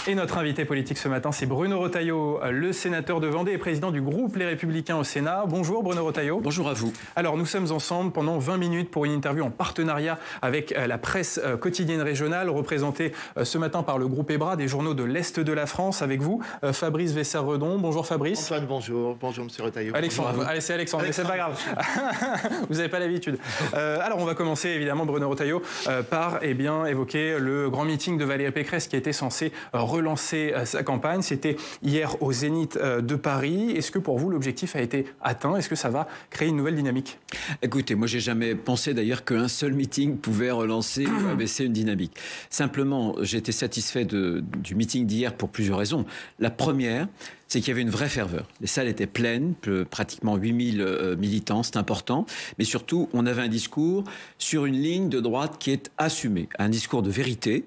Et notre invité politique ce matin, c'est Bruno Retailleau, le sénateur de Vendée et président du groupe Les Républicains au Sénat. Bonjour Bruno Retailleau. Bonjour à vous. Alors nous sommes ensemble pendant 20 minutes pour une interview en partenariat avec la presse quotidienne régionale, représentée ce matin par le groupe EBRA des journaux de l'Est de la France. Avec vous, Fabrice Vesser-Redon. Bonjour Fabrice. Antoine, bonjour. Bonjour Monsieur Retailleau. Alexandre, allez c'est Alexandre, mais c'est pas grave. Vous n'avez pas l'habitude. Alors on va commencer évidemment, Bruno Retailleau, par évoquer le grand meeting de Valérie Pécresse qui était censé relancer sa campagne. C'était hier au Zénith de Paris. Est-ce que pour vous, l'objectif a été atteint? Est-ce que ça va créer une nouvelle dynamique? Écoutez, moi, j'ai jamais pensé d'ailleurs qu'un seul meeting pouvait relancer ou abaisser une dynamique. Simplement, j'ai été satisfait du meeting d'hier pour plusieurs raisons. La première, c'est qu'il y avait une vraie ferveur. Les salles étaient pleines, pratiquement 8000 militants, c'est important. Mais surtout, on avait un discours sur une ligne de droite qui est assumée. Un discours de vérité.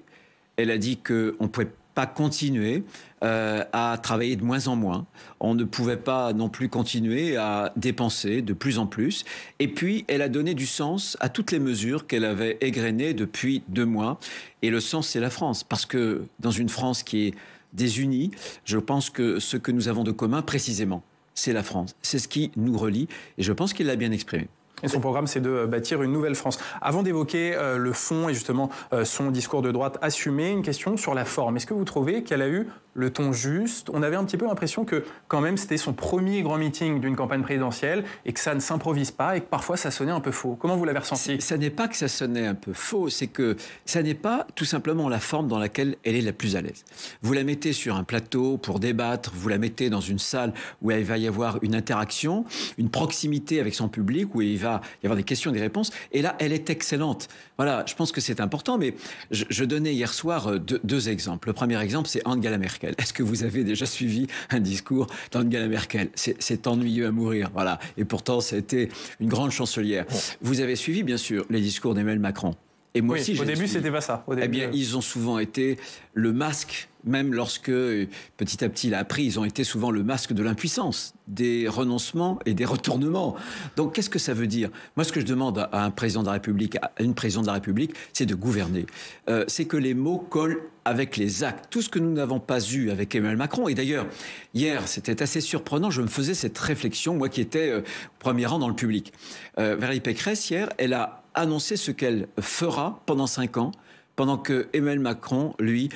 Elle a dit qu'on ne pouvait pas continuer à travailler de moins en moins. On ne pouvait pas non plus continuer à dépenser de plus en plus. Et puis, elle a donné du sens à toutes les mesures qu'elle avait égrenées depuis 2 mois. Et le sens, c'est la France. Parce que dans une France qui est désunie, je pense que ce que nous avons de commun, précisément, c'est la France. C'est ce qui nous relie. Et je pense qu'il l'a bien exprimé. Et son programme, c'est de bâtir une nouvelle France. Avant d'évoquer le fond et justement son discours de droite assumé, une question sur la forme. Est-ce que vous trouvez qu'elle a eu le ton juste? On avait un petit peu l'impression que quand même c'était son premier grand meeting d'une campagne présidentielle et que ça ne s'improvise pas et que parfois ça sonnait un peu faux. Comment vous l'avez ressenti? Ça n'est pas que ça sonnait un peu faux, c'est que ça n'est pas tout simplement la forme dans laquelle elle est la plus à l'aise. Vous la mettez sur un plateau pour débattre, vous la mettez dans une salle où il va y avoir une interaction, une proximité avec son public, où il va y avoir des questions et des réponses. Et là, elle est excellente. Voilà, je pense que c'est important, mais je donnais hier soir deux exemples. Le premier exemple, c'est Angela Merkel. Est-ce que vous avez déjà suivi un discours d'Angela Merkel? C'est ennuyeux à mourir, voilà. Et pourtant, c'était une grande chancelière. Bon. Vous avez suivi, bien sûr, les discours d'Emmanuel Macron. Et moi aussi, au début, c'était pas ça. Eh bien, ils ont souvent été le masque, même lorsque, petit à petit, il a appris, ils ont été souvent le masque de l'impuissance, des renoncements et des retournements. Donc, qu'est-ce que ça veut dire? Moi, ce que je demande à un président de la République, à une présidente de la République, c'est de gouverner. C'est que les mots collent avec les actes. Tout ce que nous n'avons pas eu avec Emmanuel Macron. Et d'ailleurs, hier, c'était assez surprenant. Je me faisais cette réflexion, moi qui étais au premier rang dans le public. Valérie Pécresse, hier, elle a annoncer ce qu'elle fera pendant 5 ans, pendant que Emmanuel Macron, lui,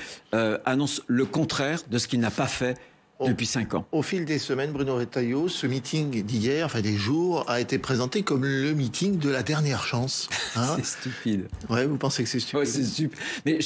annonce le contraire de ce qu'il n'a pas fait depuis 5 ans. Au fil des semaines, Bruno Retailleau, ce meeting d'hier, enfin des jours, a été présenté comme le meeting de la dernière chance. Hein? C'est stupide. Ouais, vous pensez que c'est stupide? Ouais, c'est stupide. Mais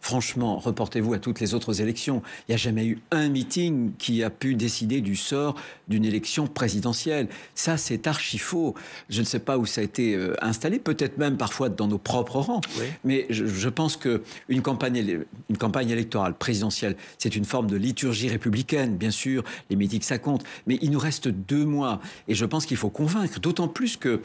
franchement, reportez-vous à toutes les autres élections. Il n'y a jamais eu un meeting qui a pu décider du sort d'une élection présidentielle. Ça, c'est archi faux. Je ne sais pas où ça a été installé, peut-être même parfois dans nos propres rangs. Oui. Mais je pense qu'une campagne électorale présidentielle, c'est une forme de liturgie républicaine, bien sûr. Les meetings, ça compte. Mais il nous reste 2 mois. Et je pense qu'il faut convaincre, d'autant plus qu'il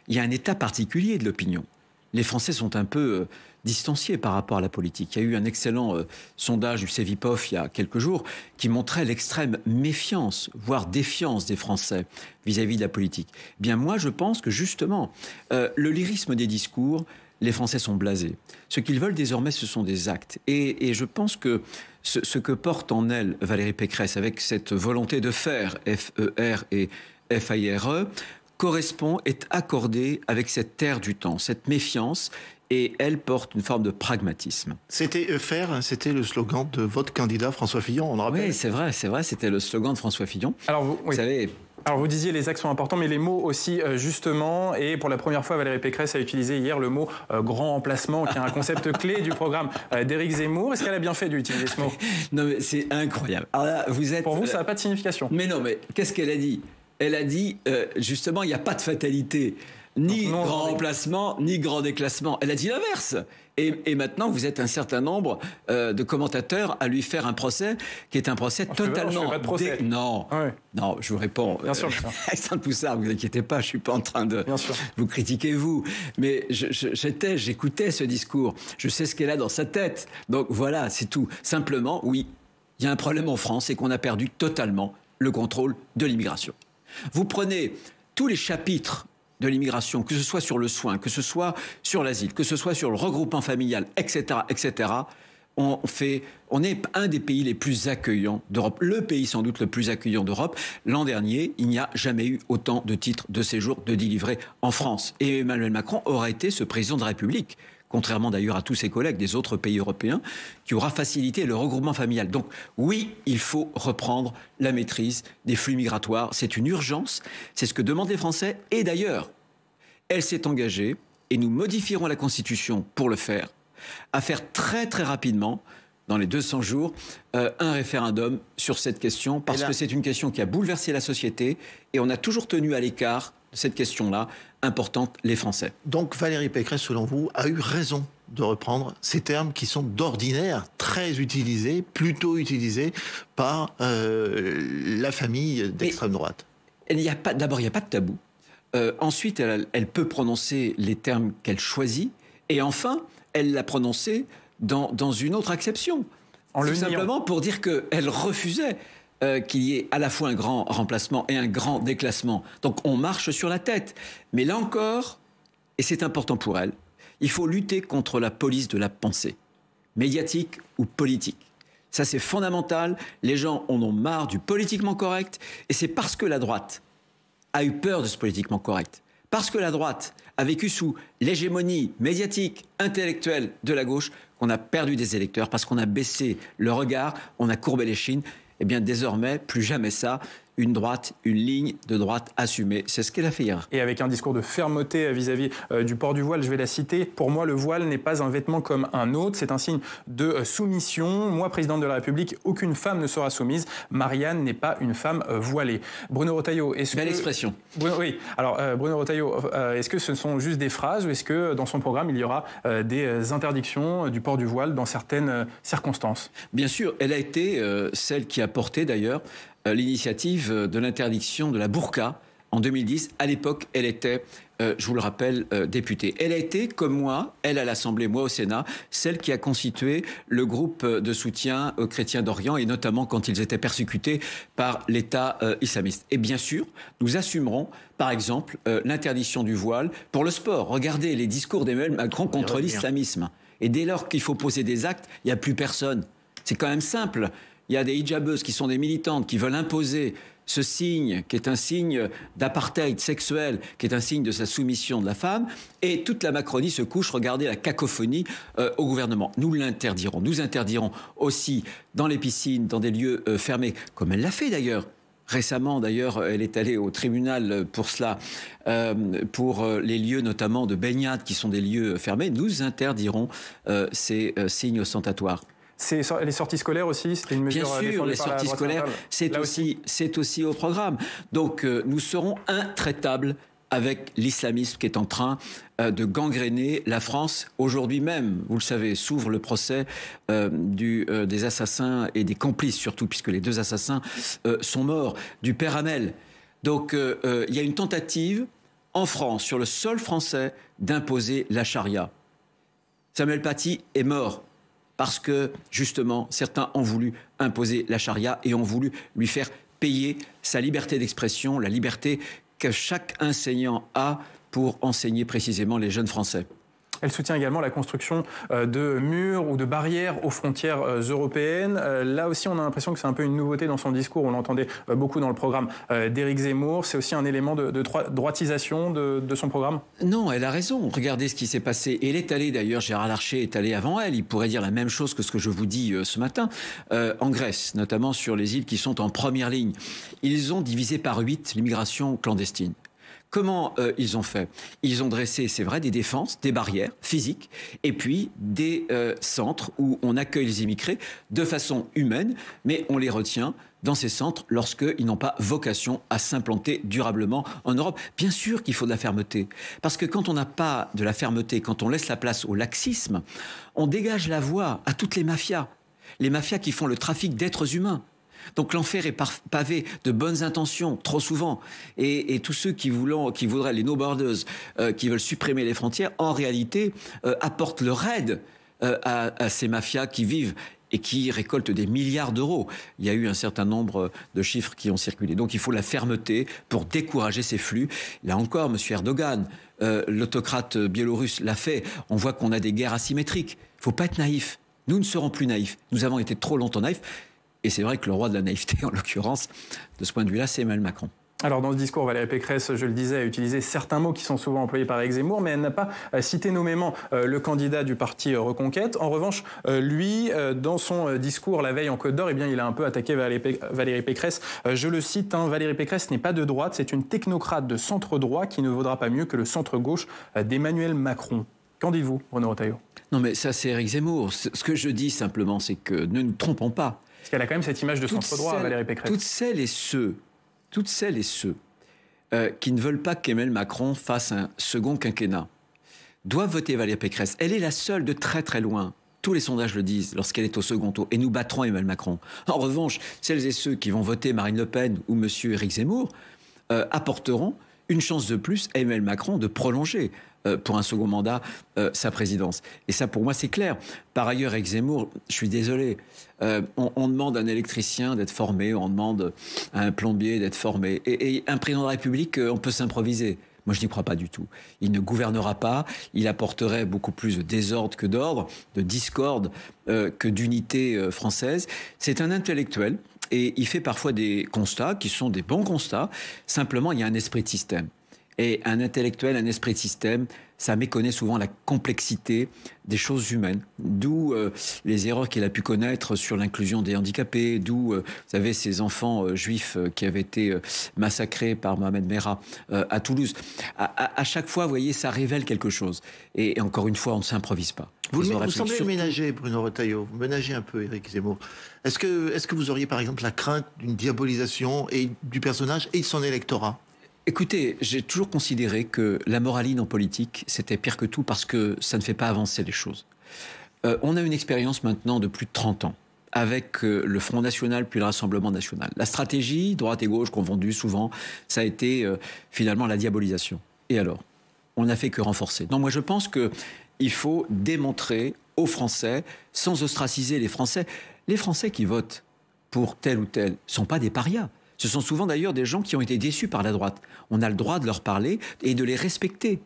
y a un état particulier de l'opinion. Les Français sont un peu distanciés par rapport à la politique. Il y a eu un excellent sondage du Cevipof il y a quelques jours qui montrait l'extrême méfiance, voire défiance des Français vis-à-vis de la politique. Bien, moi, je pense que justement, le lyrisme des discours, les Français sont blasés. Ce qu'ils veulent désormais, ce sont des actes. Et je pense que ce que porte en elle Valérie Pécresse, avec cette volonté de faire, F-E-R et F-A-I-R-E, correspond, est accordé avec cette ère du temps, cette méfiance, et elle porte une forme de pragmatisme. C'était faire, c'était le slogan de votre candidat François Fillon, on le rappelle. Oui, c'est vrai, c'était le slogan de François Fillon. Alors, vous savez... Alors vous disiez les axes sont importants, mais les mots aussi justement, et pour la première fois Valérie Pécresse a utilisé hier le mot grand emplacement, qui est un concept clé du programme d'Éric Zemmour. Est-ce qu'elle a bien fait d'utiliser ce mot? Non mais c'est incroyable. Alors là, pour vous, ça n'a pas de signification. Mais non, mais qu'est-ce qu'elle a dit? Elle a dit, justement, il n'y a pas de fatalité. Ni grand remplacement, ni grand déclassement. Elle a dit l'inverse. Et maintenant, vous êtes un certain nombre de commentateurs à lui faire un procès qui est un procès totalement... Je fais pas de procès. Non, ouais. Non, je vous réponds. Bien sûr. Alexandre Poussard, vous inquiétez pas, je suis pas en train de vous critiquer, vous. Mais j'écoutais ce discours. Je sais ce qu'elle a dans sa tête. Donc voilà, c'est tout. Simplement, oui, il y a un problème en France, c'est qu'on a perdu totalement le contrôle de l'immigration. Vous prenez tous les chapitres de l'immigration, que ce soit sur le soin, que ce soit sur l'asile, que ce soit sur le regroupement familial, etc., etc., On est un des pays les plus accueillants d'Europe, le pays sans doute le plus accueillant d'Europe. L'an dernier, il n'y a jamais eu autant de titres de séjour de délivrés en France. Et Emmanuel Macron aura été ce président de la République, contrairement d'ailleurs à tous ses collègues des autres pays européens, qui aura facilité le regroupement familial. Donc oui, il faut reprendre la maîtrise des flux migratoires. C'est une urgence, c'est ce que demandent les Français. Et d'ailleurs, elle s'est engagée, et nous modifierons la Constitution pour le faire, à faire très très rapidement, dans les 200 jours, un référendum sur cette question, parce que c'est une question qui a bouleversé la société, et on a toujours tenu à l'écart de cette question-là, importante, les Français. Donc Valérie Pécresse, selon vous, a eu raison de reprendre ces termes qui sont d'ordinaire très utilisés, plutôt utilisés par la famille d'extrême droite. D'abord, il n'y a pas de tabou. Ensuite, elle peut prononcer les termes qu'elle choisit. Et enfin, elle l'a prononcé dans une autre acception. Tout simplement pour dire qu'elle refusait qu'il y ait à la fois un grand remplacement et un grand déclassement. Donc on marche sur la tête. Mais là encore, et c'est important pour elle, il faut lutter contre la police de la pensée, médiatique ou politique. Ça, c'est fondamental. Les gens en ont marre du politiquement correct. Et c'est parce que la droite a eu peur de ce politiquement correct, parce que la droite a vécu sous l'hégémonie médiatique, intellectuelle de la gauche, qu'on a perdu des électeurs, parce qu'on a baissé le regard, on a courbé les chines. Eh bien, désormais, plus jamais ça. Une droite, une ligne de droite assumée. C'est ce qu'elle a fait hier. Et avec un discours de fermeté vis-à-vis du port du voile, je vais la citer. Pour moi, le voile n'est pas un vêtement comme un autre. C'est un signe de soumission. Moi, présidente de la République, aucune femme ne sera soumise. Marianne n'est pas une femme voilée. Bruno Retailleau, belle expression. Oui. Alors, Bruno Retailleau, est-ce que ce sont juste des phrases ou est-ce que dans son programme, il y aura des interdictions du port du voile dans certaines circonstances? Bien sûr, elle a été celle qui a porté d'ailleurs l'initiative de l'interdiction de la burqa en 2010. À l'époque, elle était, je vous le rappelle, députée. Elle a été, comme moi, elle à l'Assemblée, moi au Sénat, celle qui a constitué le groupe de soutien aux chrétiens d'Orient, et notamment quand ils étaient persécutés par l'État islamiste. Et bien sûr, nous assumerons, par exemple, l'interdiction du voile pour le sport. Regardez les discours d'Emmanuel Macron contre l'islamisme. Et dès lors qu'il faut poser des actes, il n'y a plus personne. C'est quand même simple. Il y a des hijabeuses qui sont des militantes qui veulent imposer ce signe qui est un signe d'apartheid sexuel, qui est un signe de sa soumission de la femme, et toute la Macronie se couche, regardez la cacophonie au gouvernement. Nous l'interdirons. Nous interdirons aussi dans les piscines, dans des lieux fermés, comme elle l'a fait d'ailleurs. Récemment, d'ailleurs, elle est allée au tribunal pour cela, pour les lieux notamment de baignade qui sont des lieux fermés. Nous interdirons ces signes ostentatoires. Les sorties scolaires aussi, c'était une mesure défendue par la droite. Bien sûr, les sorties scolaires, c'est aussi au programme. Donc, nous serons intraitables avec l'islamisme qui est en train de gangréner la France. Aujourd'hui même, vous le savez, s'ouvre le procès des assassins et des complices, surtout, puisque les 2 assassins sont morts, du père Hamel. Donc, il y a une tentative en France, sur le sol français, d'imposer la charia. Samuel Paty est mort parce que, justement, certains ont voulu imposer la charia et ont voulu lui faire payer sa liberté d'expression, la liberté que chaque enseignant a pour enseigner précisément les jeunes Français. Elle soutient également la construction de murs ou de barrières aux frontières européennes. Là aussi, on a l'impression que c'est un peu une nouveauté dans son discours. On l'entendait beaucoup dans le programme d'Éric Zemmour. C'est aussi un élément de droitisation de son programme? Non, elle a raison. Regardez ce qui s'est passé. Et elle est allée, d'ailleurs, Gérard Larcher est allé avant elle. Il pourrait dire la même chose que ce que je vous dis ce matin. En Grèce, notamment sur les îles qui sont en première ligne. Ils ont divisé par 8 l'immigration clandestine. Comment ils ont fait? Ils ont dressé, c'est vrai, des défenses, des barrières physiques, et puis des centres où on accueille les immigrés de façon humaine, mais on les retient dans ces centres lorsqu'ils n'ont pas vocation à s'implanter durablement en Europe. Bien sûr qu'il faut de la fermeté, parce que quand on n'a pas de la fermeté, quand on laisse la place au laxisme, on dégage la voie à toutes les mafias qui font le trafic d'êtres humains. Donc l'enfer est pavé de bonnes intentions, trop souvent. Et tous ceux qui voudraient, les no borders, qui veulent supprimer les frontières, en réalité, apportent leur aide à ces mafias qui vivent et qui récoltent des milliards d'euros. Il y a eu un certain nombre de chiffres qui ont circulé. Donc il faut la fermeté pour décourager ces flux. Là encore, M. Erdogan, l'autocrate biélorusse, l'a fait. On voit qu'on a des guerres asymétriques. Il ne faut pas être naïf. Nous ne serons plus naïfs. Nous avons été trop longtemps naïfs. Et c'est vrai que le roi de la naïveté, en l'occurrence, de ce point de vue-là, c'est Emmanuel Macron. Alors dans ce discours, Valérie Pécresse, je le disais, a utilisé certains mots qui sont souvent employés par Éric Zemmour, mais elle n'a pas cité nommément le candidat du parti Reconquête. En revanche, lui, dans son discours la veille en Côte d'Or, eh bien, il a un peu attaqué Valérie Pécresse. Je le cite, Valérie Pécresse n'est pas de droite, c'est une technocrate de centre-droit qui ne vaudra pas mieux que le centre-gauche d'Emmanuel Macron. Qu'en dites-vous, Bruno Retailleau? Non mais ça c'est Éric Zemmour. Ce que je dis simplement, c'est que ne nous trompons pas. Parce qu'elle a quand même cette image de centre-droit, Valérie Pécresse. Toutes celles et ceux qui ne veulent pas qu'Emmanuel Macron fasse un second quinquennat doivent voter Valérie Pécresse. Elle est la seule de très très loin. Tous les sondages le disent lorsqu'elle est au second tour. Et nous battrons Emmanuel Macron. En revanche, celles et ceux qui vont voter Marine Le Pen ou M. Éric Zemmour apporteront une chance de plus à Emmanuel Macron de prolonger pour un second mandat sa présidence. Et ça, pour moi, c'est clair. Par ailleurs, Éric Zemmour, je suis désolé, on demande à un électricien d'être formé, on demande à un plombier d'être formé. Et un président de la République, on peut s'improviser. Moi, je n'y crois pas du tout. Il ne gouvernera pas, il apporterait beaucoup plus de désordre que d'ordre, de discorde que d'unité française. C'est un intellectuel et il fait parfois des constats qui sont des bons constats. Simplement, il y a un esprit de système. Et un intellectuel, un esprit de système, ça méconnaît souvent la complexité des choses humaines. D'où les erreurs qu'il a pu connaître sur l'inclusion des handicapés, d'où, vous savez, ces enfants juifs qui avaient été massacrés par Mohamed Merah à Toulouse. À chaque fois, vous voyez, ça révèle quelque chose. Et encore une fois, on ne s'improvise pas. Vous semblez ménager, Bruno Retailleau. Vous ménagez un peu Éric Zemmour. Est-ce que vous auriez, par exemple, la crainte d'une diabolisation du personnage et de son électorat ? Écoutez, j'ai toujours considéré que la moraline en politique, c'était pire que tout parce que ça ne fait pas avancer les choses. On a une expérience maintenant de plus de 30 ans avec le Front National puis le Rassemblement National. La stratégie, droite et gauche confondue souvent, ça a été finalement la diabolisation. Et alors ? On n'a fait que renforcer. Non, moi je pense qu'il faut démontrer aux Français, sans ostraciser les Français qui votent pour tel ou tel ne sont pas des parias. Ce sont souvent d'ailleurs des gens qui ont été déçus par la droite. On a le droit de leur parler et de les respecter.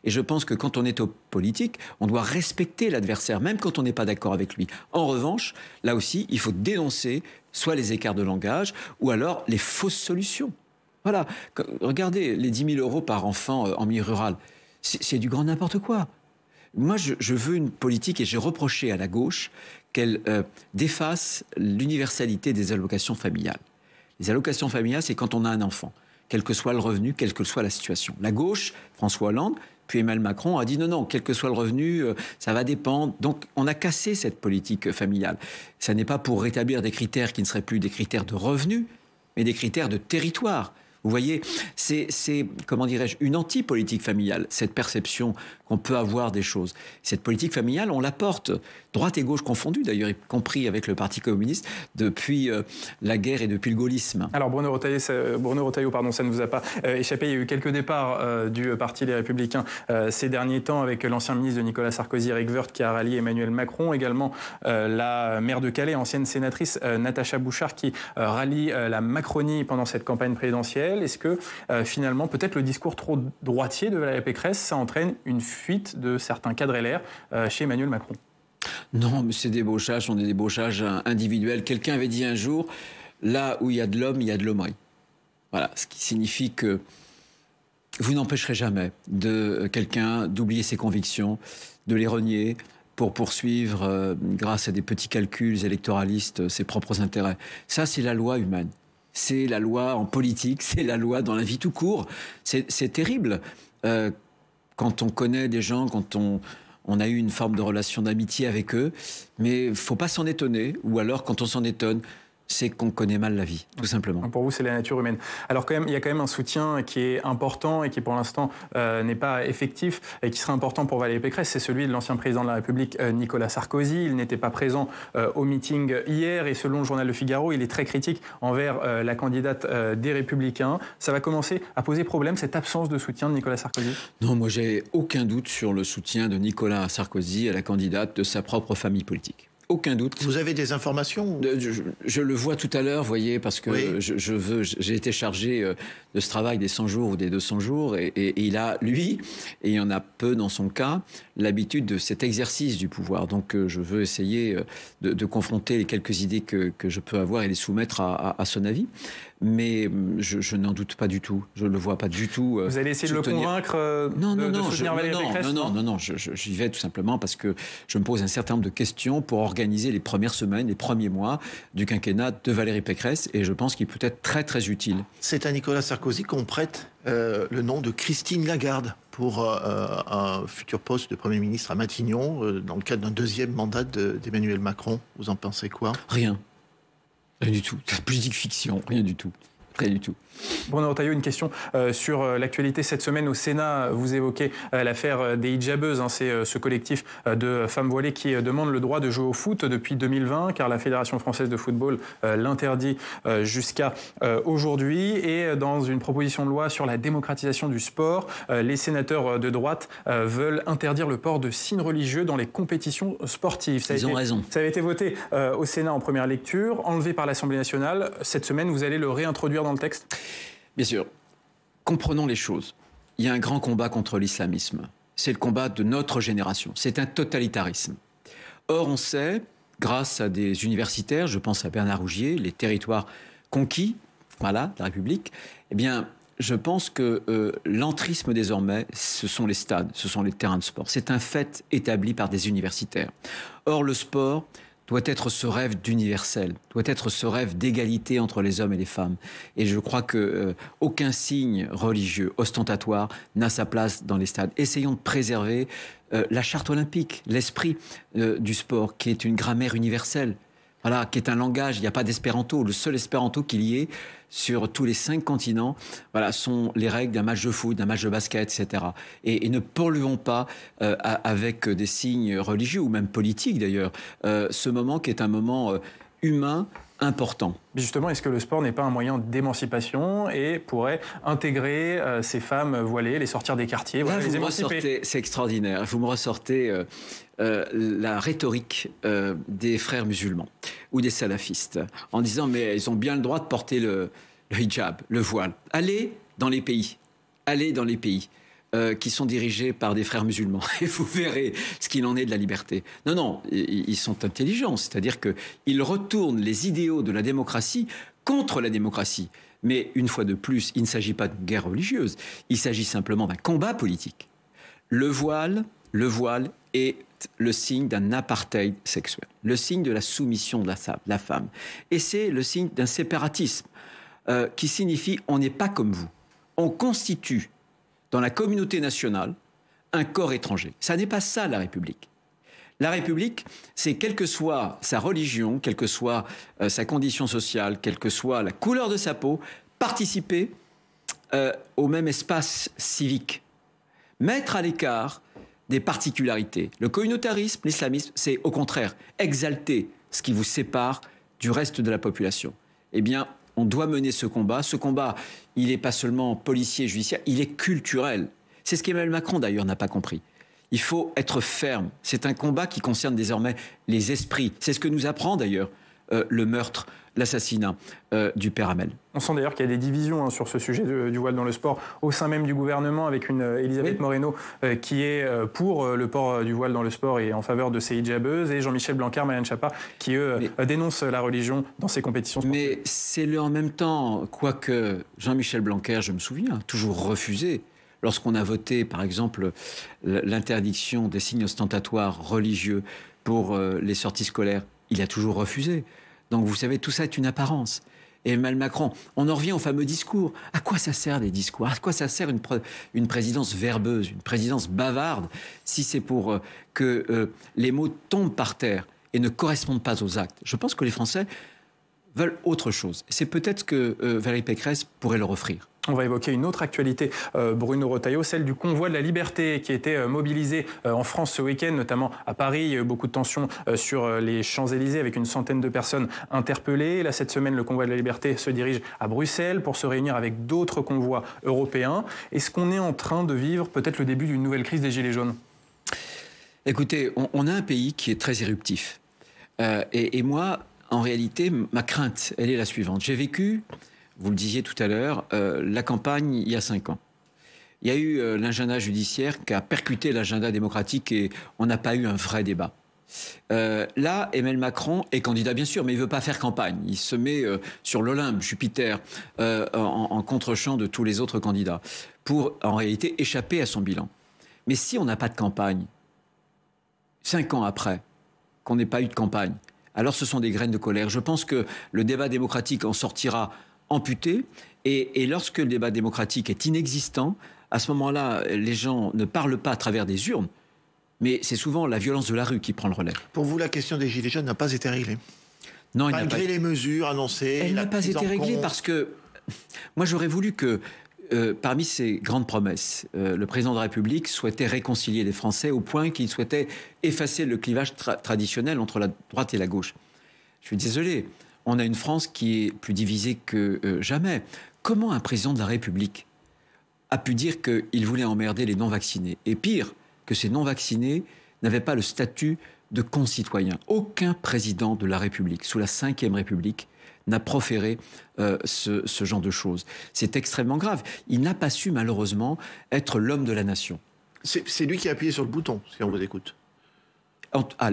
Et je pense que quand on est au politique, on doit respecter l'adversaire, même quand on n'est pas d'accord avec lui. En revanche, là aussi, il faut dénoncer soit les écarts de langage ou alors les fausses solutions. Voilà. Regardez, les 10 000 € par enfant en milieu rural, c'est du grand n'importe quoi. Moi, je veux une politique et j'ai reproché à la gauche qu'elle défasse l'universalité des allocations familiales. Les allocations familiales, c'est quand on a un enfant, quel que soit le revenu, quelle que soit la situation. La gauche, François Hollande, puis Emmanuel Macron a dit non, quel que soit le revenu, ça va dépendre. Donc on a cassé cette politique familiale. Ça n'est pas pour rétablir des critères qui ne seraient plus des critères de revenu, mais des critères de territoire. Vous voyez, c'est comment dirais-je, une anti-politique familiale, cette perception qu'on peut avoir des choses. Cette politique familiale, on la porte, droite et gauche confondues d'ailleurs, y compris avec le Parti communiste, depuis la guerre et depuis le gaullisme. Alors Bruno Retailleau, ça ne vous a pas échappé. Il y a eu quelques départs du Parti des Républicains ces derniers temps avec l'ancien ministre de Nicolas Sarkozy, Éric Woerth, qui a rallié Emmanuel Macron. Également la maire de Calais, ancienne sénatrice Natacha Bouchart, qui rallie la Macronie pendant cette campagne présidentielle. Est-ce que finalement, peut-être le discours trop droitier de Valérie Pécresse, ça entraîne une fuite de certains cadres LR chez Emmanuel Macron? Non, mais ces débauchages sont des débauchages individuels. Quelqu'un avait dit un jour, là où il y a de l'homme, il y a de l'hommerie. Voilà, ce qui signifie que vous n'empêcherez jamais de quelqu'un d'oublier ses convictions, de les renier pour poursuivre, grâce à des petits calculs électoralistes, ses propres intérêts. Ça, c'est la loi humaine. C'est la loi en politique, c'est la loi dans la vie tout court. C'est terrible quand on connaît des gens, quand on a eu une forme de relation d'amitié avec eux. Mais il ne faut pas s'en étonner. Ou alors, quand on s'en étonne, c'est qu'on connaît mal la vie, tout simplement. Pour vous, c'est la nature humaine. Alors quand même, il y a quand même un soutien qui est important et qui, pour l'instant, n'est pas effectif et qui serait important pour Valérie Pécresse. C'est celui de l'ancien président de la République, Nicolas Sarkozy. Il n'était pas présent au meeting hier et selon le journal Le Figaro, il est très critique envers la candidate des Républicains. Ça va commencer à poser problème, cette absence de soutien de Nicolas Sarkozy? Non, moi, j'ai aucun doute sur le soutien de Nicolas Sarkozy à la candidate de sa propre famille politique. aucun doute. Vous avez des informations? Je le vois tout à l'heure, vous voyez, parce que Oui. j'ai été chargé de ce travail des 100 jours ou des 200 jours, et il a, lui, et il y en a peu dans son cas, l'habitude de cet exercice du pouvoir. Donc je veux essayer de confronter les quelques idées que je peux avoir et les soumettre à son avis. Mais je n'en doute pas du tout. Je ne le vois pas du tout. Vous allez essayer de le convaincre de soutenir Valérie Pécresse? Non, j'y vais tout simplement parce que je me pose un certain nombre de questions pour organiser les premières semaines, les premiers mois du quinquennat de Valérie Pécresse, et je pense qu'il peut être très très utile. C'est à Nicolas Sarkozy qu'on prête le nom de Christine Lagarde pour un futur poste de Premier ministre à Matignon, dans le cadre d'un deuxième mandat d'Emmanuel Macron. Vous en pensez quoi? Rien du tout. Plus dit que fiction, rien du tout. Rien du tout. Bruno Retailleau, une question sur l'actualité cette semaine au Sénat. Vous évoquez l'affaire des hijabeuses. C'est ce collectif de femmes voilées qui demande le droit de jouer au foot depuis 2020, car la Fédération française de football l'interdit jusqu'à aujourd'hui. Et dans une proposition de loi sur la démocratisation du sport, les sénateurs de droite veulent interdire le port de signes religieux dans les compétitions sportives. Ils ont raison. Ça avait été voté au Sénat en première lecture, enlevé par l'Assemblée nationale. Cette semaine, vous allez le réintroduire dans le texte? Bien sûr. Comprenons les choses. Il y a un grand combat contre l'islamisme. C'est le combat de notre génération. C'est un totalitarisme. Or, on sait, grâce à des universitaires, je pense à Bernard Rougier, les territoires conquis, voilà, de la République, eh bien, je pense que l'entrisme désormais, ce sont les stades, ce sont les terrains de sport. C'est un fait établi par des universitaires. Or, le sport doit être ce rêve d'universel, doit être ce rêve d'égalité entre les hommes et les femmes. Et je crois que aucun signe religieux ostentatoire n'a sa place dans les stades. Essayons de préserver la charte olympique, l'esprit du sport, qui est une grammaire universelle. Voilà, qui est un langage, il n'y a pas d'espéranto. Le seul espéranto qu'il y ait sur tous les 5 continents, voilà, sont les règles d'un match de foot, d'un match de basket, etc. Et ne polluons pas avec des signes religieux ou même politiques d'ailleurs, ce moment qui est un moment humain important. Justement, est-ce que le sport n'est pas un moyen d'émancipation et pourrait intégrer ces femmes voilées, les sortir des quartiers, voilà, les émanciper? C'est extraordinaire. Vous me ressortez la rhétorique des frères musulmans ou des salafistes en disant mais ils ont bien le droit de porter le hijab, le voile. Allez dans les pays qui sont dirigés par des frères musulmans et vous verrez ce qu'il en est de la liberté. Non, ils sont intelligents, c'est-à-dire qu'ils retournent les idéaux de la démocratie contre la démocratie. Mais une fois de plus, il ne s'agit pas d'une guerre religieuse, il s'agit simplement d'un combat politique. Le voile est le signe d'un apartheid sexuel, le signe de la soumission de la femme. Et c'est le signe d'un séparatisme qui signifie on n'est pas comme vous. On constitue dans la communauté nationale un corps étranger. Ça n'est pas ça la République. La République, c'est quelle que soit sa religion, quelle que soit sa condition sociale, quelle que soit la couleur de sa peau, participer au même espace civique. Mettre à l'écart des particularités. Le communautarisme, l'islamisme, c'est au contraire exalter ce qui vous sépare du reste de la population. Eh bien, on doit mener ce combat. Ce combat, il n'est pas seulement policier, judiciaire, il est culturel. C'est ce qu'Emmanuel Macron, d'ailleurs, n'a pas compris. Il faut être ferme. C'est un combat qui concerne désormais les esprits. C'est ce que nous apprend, d'ailleurs, le meurtre, l'assassinat du père Hamel. On sent d'ailleurs qu'il y a des divisions sur ce sujet du voile dans le sport au sein même du gouvernement, avec une Elisabeth Moreno qui est pour le port du voile dans le sport et en faveur de ces hijabeuses, et Jean-Michel Blanquer, Marianne Chapa, qui dénoncent la religion dans ces compétitions sportives. Mais c'est en même temps, quoique Jean-Michel Blanquer, je me souviens, a toujours refusé. Lorsqu'on a voté, par exemple, l'interdiction des signes ostentatoires religieux pour les sorties scolaires, il a toujours refusé. Donc vous savez, tout ça est une apparence. Et Emmanuel Macron, on en revient au fameux discours. À quoi ça sert des discours? À quoi ça sert une présidence verbeuse, une présidence bavarde, si c'est pour que les mots tombent par terre et ne correspondent pas aux actes? Je pense que les Français veulent autre chose. C'est peut-être que Valérie Pécresse pourrait leur offrir. On va évoquer une autre actualité, Bruno Retailleau, celle du convoi de la liberté qui a été mobilisé en France ce week-end, notamment à Paris. Il y a eu beaucoup de tensions sur les Champs-Élysées avec une centaine de personnes interpellées. Là, cette semaine, le convoi de la liberté se dirige à Bruxelles pour se réunir avec d'autres convois européens. Est-ce qu'on est en train de vivre peut-être le début d'une nouvelle crise des Gilets jaunes? Écoutez, on a un pays qui est très éruptif. Et moi, en réalité, ma crainte, elle est la suivante. J'ai vécu, vous le disiez tout à l'heure, la campagne il y a 5 ans. Il y a eu l'agenda judiciaire qui a percuté l'agenda démocratique et on n'a pas eu un vrai débat. Là, Emmanuel Macron est candidat, bien sûr, mais il ne veut pas faire campagne. Il se met sur l'Olympe, Jupiter, en contre-champ de tous les autres candidats, pour, en réalité, échapper à son bilan. Mais si on n'a pas de campagne, 5 ans après, qu'on n'ait pas eu de campagne, alors ce sont des graines de colère. Je pense que le débat démocratique en sortira amputé, et lorsque le débat démocratique est inexistant, à ce moment-là, les gens ne parlent pas à travers des urnes, mais c'est souvent la violence de la rue qui prend le relais. Pour vous, la question des Gilets jaunes n'a pas été réglée? Non, malgré les mesures annoncées. Elle n'a pas été réglée parce que moi j'aurais voulu que parmi ces grandes promesses, le président de la République souhaitait réconcilier les Français au point qu'il souhaitait effacer le clivage traditionnel entre la droite et la gauche. Je suis désolé, on a une France qui est plus divisée que jamais. Comment un président de la République a pu dire qu'il voulait emmerder les non-vaccinés? Et pire, que ces non-vaccinés n'avaient pas le statut de concitoyens. Aucun président de la République, sous la Ve République, n'a proféré ce genre de choses. C'est extrêmement grave. Il n'a pas su, malheureusement, être l'homme de la nation. C'est lui qui a appuyé sur le bouton, si on vous écoute.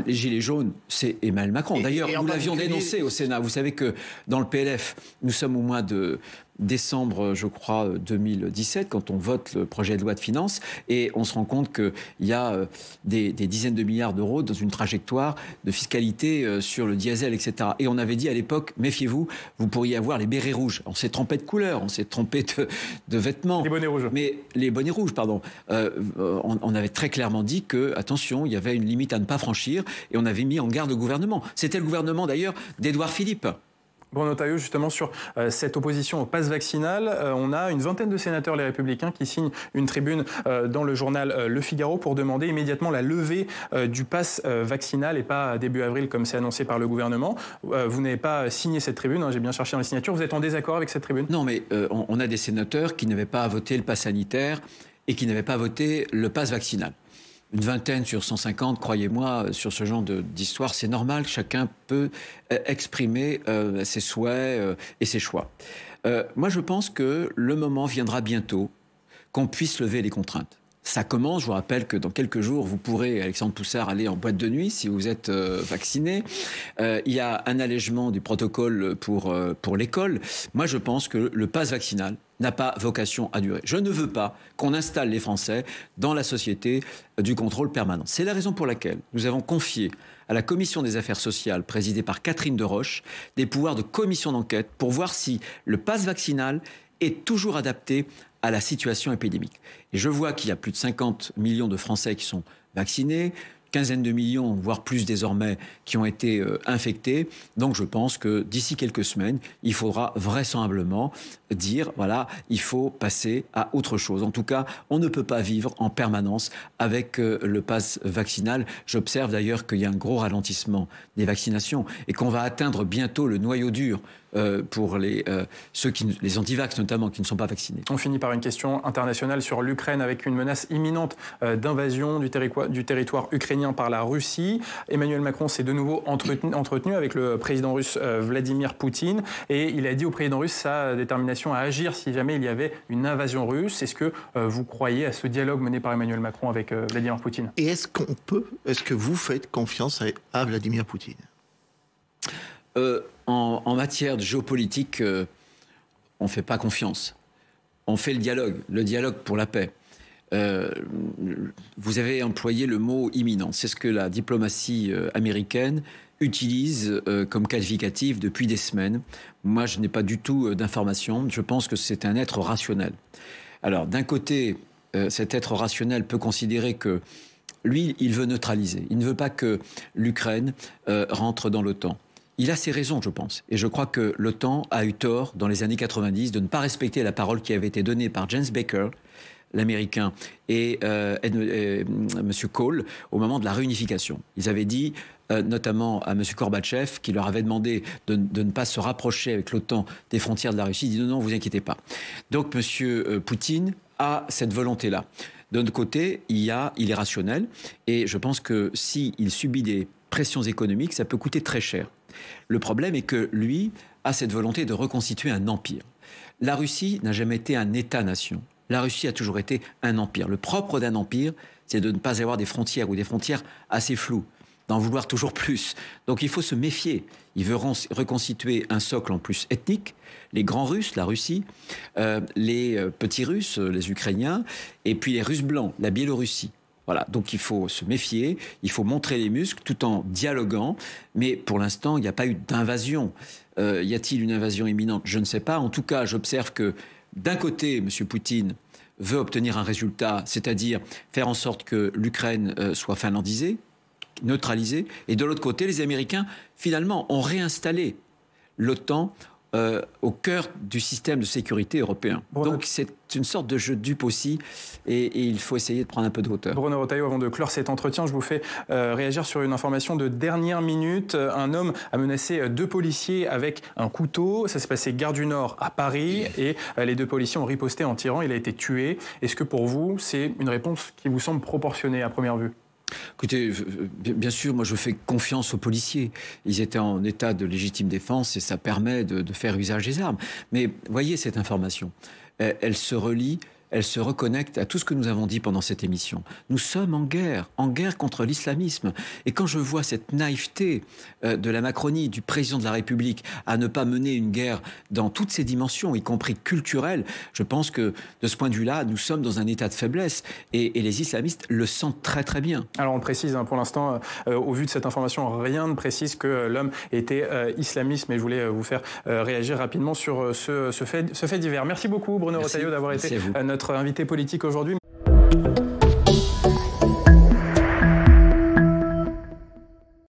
Les Gilets jaunes, c'est Emmanuel Macron. D'ailleurs, nous l'avions dénoncé au Sénat. Vous savez que dans le PLF, nous sommes au mois de décembre, je crois, 2017, quand on vote le projet de loi de finances, et on se rend compte qu'il y a des dizaines de milliards d'euros dans une trajectoire de fiscalité sur le diesel, etc. Et on avait dit à l'époque, méfiez-vous, vous pourriez avoir les bérets rouges. On s'est trompé de couleur, on s'est trompé de vêtements. Les bonnets rouges. Mais les bonnets rouges, pardon. On avait très clairement dit que, attention, il y avait une limite à ne pas franchir, et on avait mis en garde le gouvernement. C'était le gouvernement, d'ailleurs, d'Édouard Philippe. Bruno Retailleau, justement, sur cette opposition au pass vaccinal, on a une vingtaine de sénateurs, les Républicains, qui signent une tribune dans le journal Le Figaro pour demander immédiatement la levée du pass vaccinal et pas début avril comme c'est annoncé par le gouvernement. Vous n'avez pas signé cette tribune, hein, j'ai bien cherché dans les signatures. Vous êtes en désaccord avec cette tribune? Non, mais on a des sénateurs qui n'avaient pas voté le pass sanitaire et qui n'avaient pas voté le pass vaccinal. Une vingtaine sur 150, croyez-moi, sur ce genre d'histoire, c'est normal. Chacun peut exprimer ses souhaits et ses choix. Moi, je pense que le moment viendra bientôt qu'on puisse lever les contraintes. Ça commence, je vous rappelle que dans quelques jours, vous pourrez, Alexandre Poussard, aller en boîte de nuit si vous êtes vacciné. Il y a un allègement du protocole pour l'école. Moi, je pense que le pass vaccinal n'a pas vocation à durer. Je ne veux pas qu'on installe les Français dans la société du contrôle permanent. C'est la raison pour laquelle nous avons confié à la Commission des affaires sociales, présidée par Catherine Deroche, des pouvoirs de commission d'enquête pour voir si le pass vaccinal est toujours adapté à la situation épidémique. Et je vois qu'il y a plus de 50 millions de Français qui sont vaccinés, quinzaine de millions, voire plus désormais, qui ont été infectés. Donc je pense que d'ici quelques semaines, il faudra vraisemblablement dire, voilà, il faut passer à autre chose. En tout cas, on ne peut pas vivre en permanence avec le pass vaccinal. J'observe d'ailleurs qu'il y a un gros ralentissement des vaccinations et qu'on va atteindre bientôt le noyau dur pour les antivax notamment, qui ne sont pas vaccinés. On finit par une question internationale sur l'Ukraine avec une menace imminente d'invasion du territoire ukrainien par la Russie. Emmanuel Macron s'est de nouveau entretenu avec le président russe Vladimir Poutine et il a dit au président russe sa détermination à agir si jamais il y avait une invasion russe. Est-ce que vous croyez à ce dialogue mené par Emmanuel Macron avec Vladimir Poutine? Et est-ce que vous faites confiance à Vladimir Poutine? En matière de géopolitique, on ne fait pas confiance. On fait le dialogue pour la paix. Vous avez employé le mot imminent. C'est ce que la diplomatie américaine utilise comme qualificatif depuis des semaines. Moi, je n'ai pas du tout d'informations. Je pense que c'est un être rationnel. Alors, d'un côté, cet être rationnel peut considérer que lui, il veut neutraliser. Il ne veut pas que l'Ukraine rentre dans l'OTAN. Il a ses raisons, je pense. Et je crois que l'OTAN a eu tort, dans les années 90, de ne pas respecter la parole qui avait été donnée par James Baker, l'Américain, et M. Kohl, au moment de la réunification. Ils avaient dit, notamment à M. Gorbatchev, qui leur avait demandé de ne pas se rapprocher avec l'OTAN des frontières de la Russie, il dit non, vous inquiétez pas. Donc M. Poutine a cette volonté-là. D'un autre côté, il est rationnel, et je pense que s'il subit des pressions économiques, ça peut coûter très cher. Le problème est que lui a cette volonté de reconstituer un empire. La Russie n'a jamais été un État-nation. La Russie a toujours été un empire. Le propre d'un empire, c'est de ne pas avoir des frontières ou des frontières assez floues, d'en vouloir toujours plus. Donc il faut se méfier. Il veut reconstituer un socle en plus ethnique, les grands Russes, la Russie, les petits Russes, les Ukrainiens, et puis les Russes blancs, la Biélorussie. Voilà, donc il faut se méfier, il faut montrer les muscles tout en dialoguant, mais pour l'instant, il n'y a pas eu d'invasion. Y a-t-il une invasion imminente? Je ne sais pas. En tout cas, j'observe que d'un côté, M. Poutine veut obtenir un résultat, c'est-à-dire faire en sorte que l'Ukraine soit finlandisée, neutralisée, et de l'autre côté, les Américains, finalement, ont réinstallé l'OTAN au cœur du système de sécurité européen. Donc c'est une sorte de jeu de dupes aussi, et il faut essayer de prendre un peu de hauteur. Bruno Retailleau, avant de clore cet entretien, je vous fais réagir sur une information de dernière minute. Un homme a menacé 2 policiers avec un couteau. Ça s'est passé gare du Nord à Paris, et les 2 policiers ont riposté en tirant. Il a été tué. Est-ce que pour vous, c'est une réponse qui vous semble proportionnée à première vue? Écoutez, bien sûr, moi je fais confiance aux policiers. Ils étaient en état de légitime défense et ça permet de faire usage des armes. Mais voyez cette information, elle se relie, elle se reconnecte à tout ce que nous avons dit pendant cette émission. Nous sommes en guerre contre l'islamisme. Et quand je vois cette naïveté de la Macronie, du président de la République, à ne pas mener une guerre dans toutes ses dimensions, y compris culturelles, je pense que de ce point de vue-là, nous sommes dans un état de faiblesse. Et les islamistes le sentent très très bien. Alors on précise, pour l'instant, au vu de cette information, rien ne précise que l'homme était islamiste, mais je voulais vous faire réagir rapidement sur ce fait divers. Merci beaucoup Bruno Retailleau d'avoir été notre invité politique aujourd'hui.